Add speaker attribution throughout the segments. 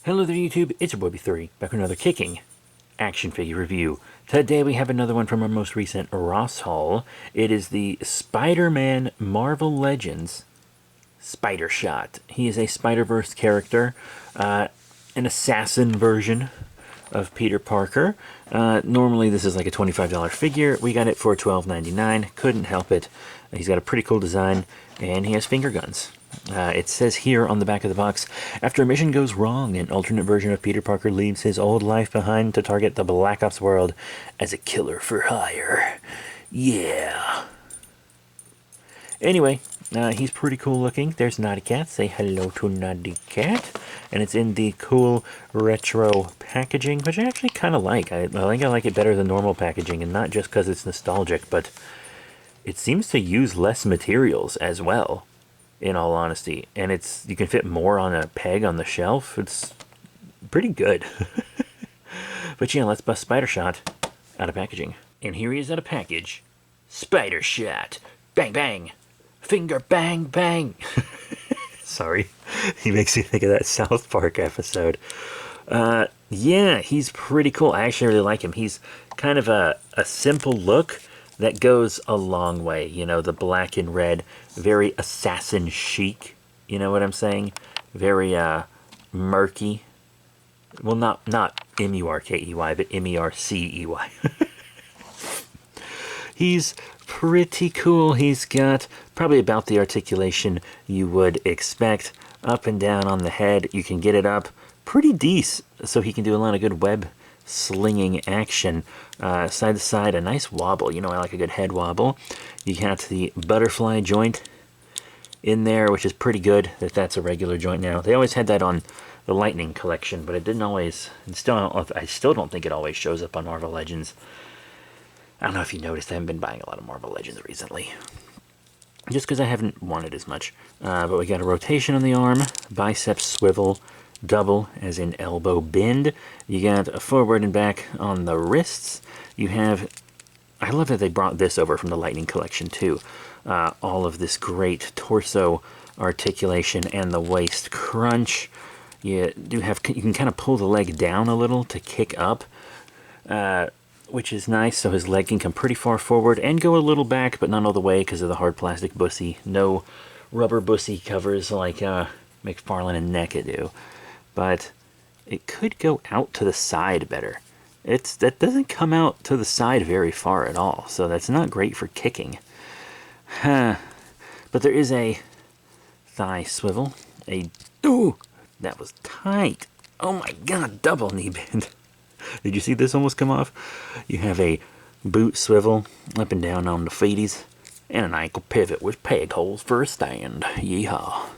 Speaker 1: Hello there YouTube, it's your boy B3, back with another kicking action figure review. Today we have another one from our most recent Ross haul. It is the Spider-Man Marvel Legends Spider-Shot. He is a Spider-Verse character, an assassin version of Peter Parker. Normally this is like a $25 figure. We got it for $12.99, couldn't help it. He's got a pretty cool design, and he has finger guns. It says here on the back of the box, after a mission goes wrong, an alternate version of Peter Parker leaves his old life behind to target the Black Ops world as a killer for hire. Yeah. Anyway, he's pretty cool looking. There's Naughty Cat. Say hello to Naughty Cat. And it's in the cool retro packaging, which I actually kind of like. I think I like it better than normal packaging, and not just because it's nostalgic, but it seems to use less materials as well, in all honesty. And you can fit more on a peg on the shelf. It's pretty good. But yeah, let's bust Spider-Shot out of packaging. And here he is out of package. Spider-Shot. Bang, bang. Finger bang, bang. Sorry. He makes me think of that South Park episode. Yeah, he's pretty cool. I actually really like him. He's kind of a simple look that goes a long way. You know, the black and red, very assassin chic. You know what I'm saying? Very murky. Well, not M-U-R-K-E-Y, but M-E-R-C-E-Y. He's pretty cool. He's got probably about the articulation you would expect. Up and down on the head. You can get it up pretty decent, so he can do a lot of good web slinging action. Side to side, a nice wobble. You know, I like a good head wobble. You got the butterfly joint in there, which is pretty good. That's a regular joint now. They always had that on the Lightning collection, but it didn't always. And I still don't think it always shows up on Marvel Legends. I don't know if you noticed, I haven't been buying a lot of Marvel Legends recently, just because I haven't wanted as much. But we got a rotation on the arm, biceps swivel, double as in elbow bend. You got a forward and back on the wrists. You have, I love that they brought this over from the Lightning collection too. All of this great torso articulation and the waist crunch. You can kind of pull the leg down a little to kick up, which is nice, so his leg can come pretty far forward and go a little back, but not all the way because of the hard plastic bussy. No rubber bussy covers like McFarlane and NECA do. But it could go out to the side better. That doesn't come out to the side very far at all, so that's not great for kicking. But there is a thigh swivel. Ooh, that was tight. Oh my god, double knee bend. Did you see this almost come off? You have a boot swivel up and down on the feeties, and an ankle pivot with peg holes for a stand. Yeehaw.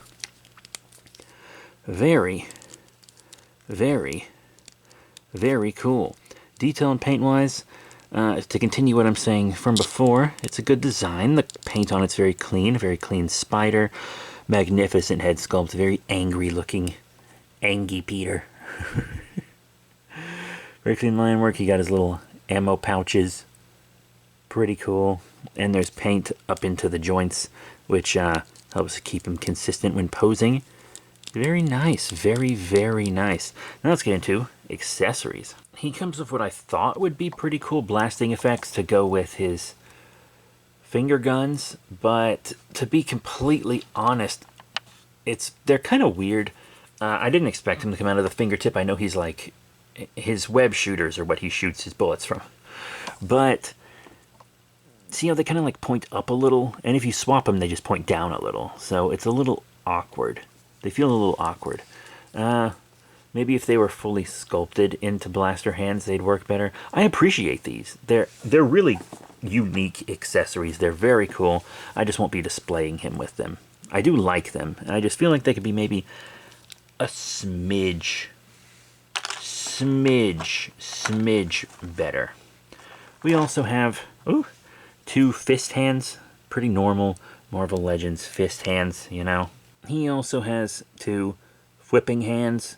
Speaker 1: Very, very, very cool. Detail and paint-wise, to continue what I'm saying from before, it's a good design. The paint on it's very clean spider. Magnificent head sculpt, very angry looking. Angy Peter. Very clean line work. He got his little ammo pouches. Pretty cool. And there's paint up into the joints, which helps keep him consistent when posing. Very nice. Very, very nice. Now let's get into accessories. He comes with what I thought would be pretty cool blasting effects to go with his finger guns, but to be completely honest, they're kind of weird. I didn't expect him to come out of the fingertip. I know he's like, his web shooters are what he shoots his bullets from. But, see how they kind of like point up a little? And if you swap them, they just point down a little. So it's a little awkward. They feel a little awkward. Maybe if they were fully sculpted into blaster hands, they'd work better. I appreciate these. They're really unique accessories. They're very cool. I just won't be displaying him with them. I do like them. And I just feel like they could be maybe a smidge better. We also have two fist hands. Pretty normal Marvel Legends fist hands, you know. He also has two whipping hands.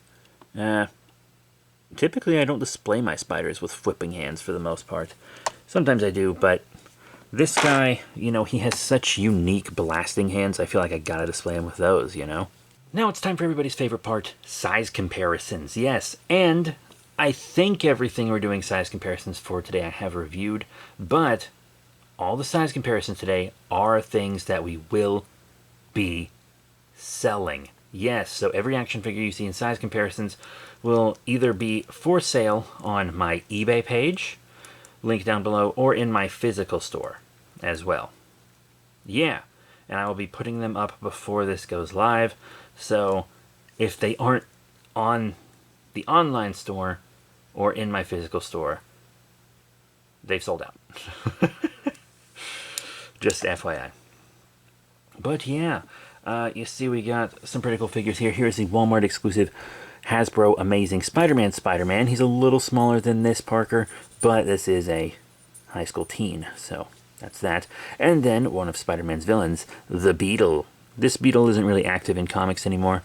Speaker 1: Typically I don't display my spiders with whipping hands for the most part. Sometimes I do, but this guy, you know, he has such unique blasting hands. I feel like I gotta display him with those, you know. Now it's time for everybody's favorite part, size comparisons. Yes, and I think everything we're doing size comparisons for today I have reviewed, but all the size comparisons today are things that we will be selling. Yes, so every action figure you see in size comparisons will either be for sale on my eBay page, link down below, or in my physical store as well. Yeah, and I will be putting them up before this goes live, so if they aren't on the online store or in my physical store, they've sold out. Just FYI. But yeah, you see we got some pretty cool figures here. Here's the Walmart exclusive Hasbro Amazing Spider-Man. He's a little smaller than this Parker, but this is a high school teen, so that's that. And then one of Spider-Man's villains, the Beetle. This Beetle isn't really active in comics anymore,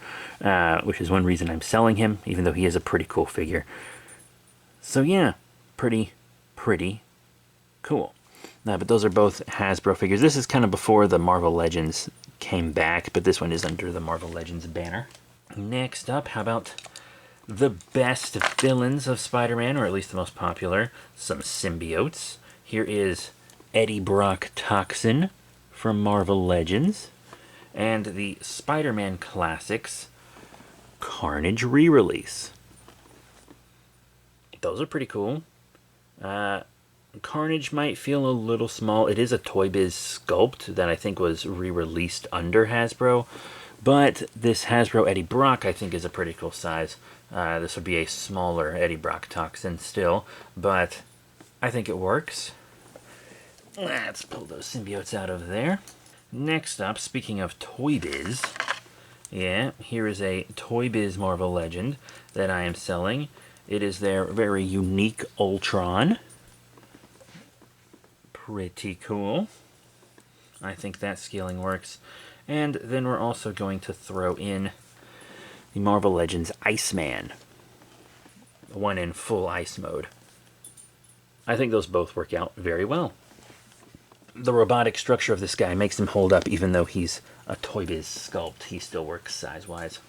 Speaker 1: which is one reason I'm selling him, even though he is a pretty cool figure. So yeah, pretty cool. But those are both Hasbro figures. This is kind of before the Marvel Legends came back, but this one is under the Marvel Legends banner. Next up, how about the best villains of Spider-Man, or at least the most popular, some symbiotes. Here is Eddie Brock Toxin from Marvel Legends, and the Spider-Man Classics Carnage re-release. Those are pretty cool. Carnage might feel a little small. It is a Toy Biz sculpt that I think was re-released under Hasbro, but this Hasbro Eddie Brock I think is a pretty cool size. This would be a smaller Eddie Brock Toxin still, but I think it works. Let's pull those symbiotes out of there. Next up, speaking of Toy Biz, yeah, here is a Toy Biz Marvel Legend that I am selling. It is their very unique Ultron. Pretty cool. I think that scaling works. And then we're also going to throw in the Marvel Legends Iceman. One in full ice mode. I think those both work out very well. The robotic structure of this guy makes him hold up even though he's a Toy Biz sculpt. He still works size-wise.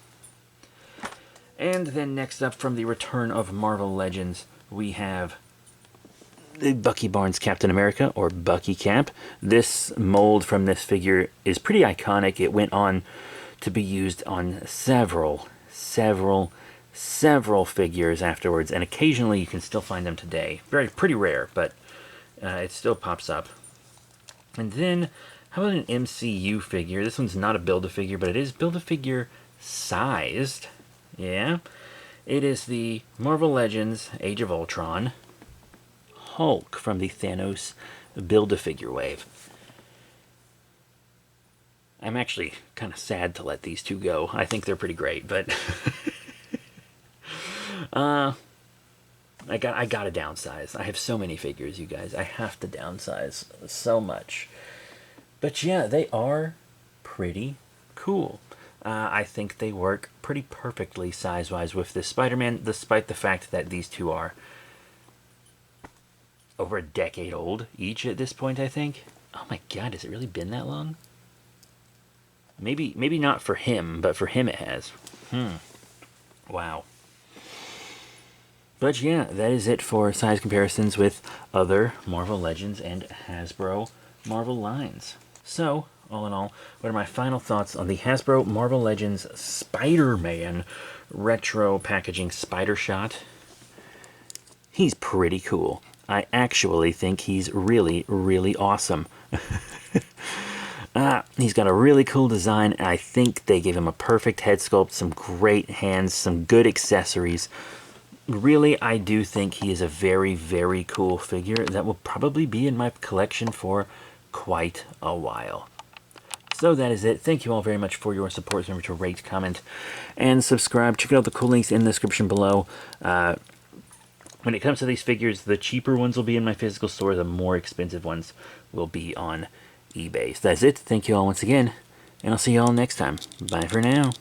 Speaker 1: And then next up from the Return of Marvel Legends, we have the Bucky Barnes Captain America, or Bucky Cap. This mold from this figure is pretty iconic. It went on to be used on several figures afterwards, and occasionally you can still find them today. Pretty rare, but it still pops up. And then, how about an MCU figure? This one's not a Build-A-Figure, but it is Build-A-Figure sized. Yeah. It is the Marvel Legends Age of Ultron Hulk from the Thanos Build-A-Figure wave. I'm actually kind of sad to let these two go. I think they're pretty great, but I gotta downsize. I have so many figures, you guys. I have to downsize so much. But yeah, they are pretty cool. I think they work pretty perfectly size-wise with this Spider-Man, despite the fact that these two are over a decade old each at this point, I think. Oh my god, has it really been that long? Maybe not for him, but for him it has. Wow. But yeah, that is it for size comparisons with other Marvel Legends and Hasbro Marvel lines. So, all in all, what are my final thoughts on the Hasbro Marvel Legends Spider-Man retro packaging Spider Shot? He's pretty cool. I actually think he's really awesome. He's got a really cool design. I think they gave him a perfect head sculpt, some great hands, some good accessories. Really, I do think he is a very cool figure that will probably be in my collection for quite a while. So that is it. Thank you all very much for your support. Remember to rate, comment, and subscribe. Check out the cool links in the description below. When it comes to these figures, the cheaper ones will be in my physical store. The more expensive ones will be on eBay. So that's it. Thank you all once again, and I'll see you all next time. Bye for now.